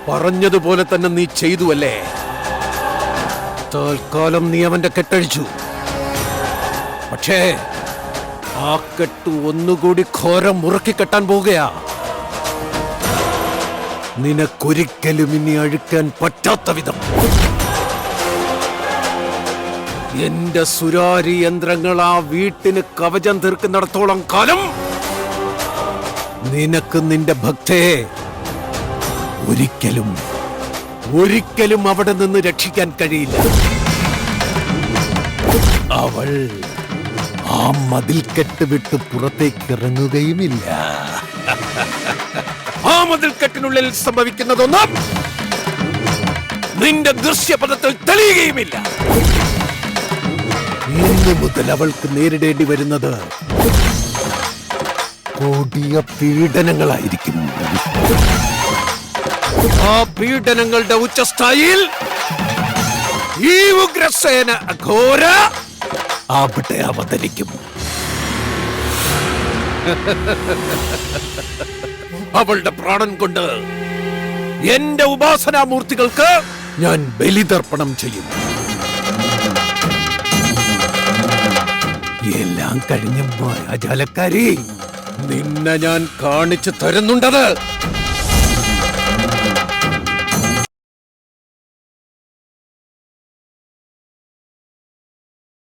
പറഞ്ഞതുപോലെ തന്നെ നീ ചെയ്തു അല്ലേ? തൽക്കാലം നീ അവന്റെ കെട്ടഴിച്ചു. പക്ഷേ ആ കെട്ട് ഒന്നുകൂടി ഘോരം മുറുക്കി കെട്ടാൻ പോവുകയാ. നിനക്കൊരിക്കലും ഇനി അഴിക്കാൻ പറ്റാത്ത വിധം. എന്റെ സുരാരി യന്ത്രങ്ങൾ ആ വീട്ടിന് കവചം തീർക്കുന്നിടത്തോളം കാലം നിനക്ക് നിന്റെ ഭക്തയെ ഒരിക്കലും അവിടെ നിന്ന് രക്ഷിക്കാൻ കഴിയില്ല. അവൾ ആ മതിൽക്കെട്ട് വിട്ട് പുറത്തേക്ക് ഇറങ്ങുകയുമില്ല. ആ മതിൽക്കെട്ടിനുള്ളിൽ സംഭവിക്കുന്നതൊന്നും നിന്റെ ദൃശ്യപഥത്തിൽ തെളിയുകയുമില്ല. ഇന്നു മുതൽ അവൾക്ക് നേരിടേണ്ടി വരുന്നത് കൊടിയ പീഡനങ്ങളായിരിക്കും. ആ പീഡനങ്ങളുടെ ഉച്ചസ്ഥായിയിൽ ഈ ഉഗ്രസേന അഘോര അവിടെ അവതരിക്കും. അവളുടെ പ്രാണൻ കൊണ്ട് എന്റെ ഉപാസനാമൂർത്തികൾക്ക് ഞാൻ ബലിതർപ്പണം ചെയ്യും. എല്ലാം കഴിഞ്ഞ മായാജാലക്കാരി, നിന്നെ ഞാൻ കാണിച്ചു തരുന്നുണ്ടത്.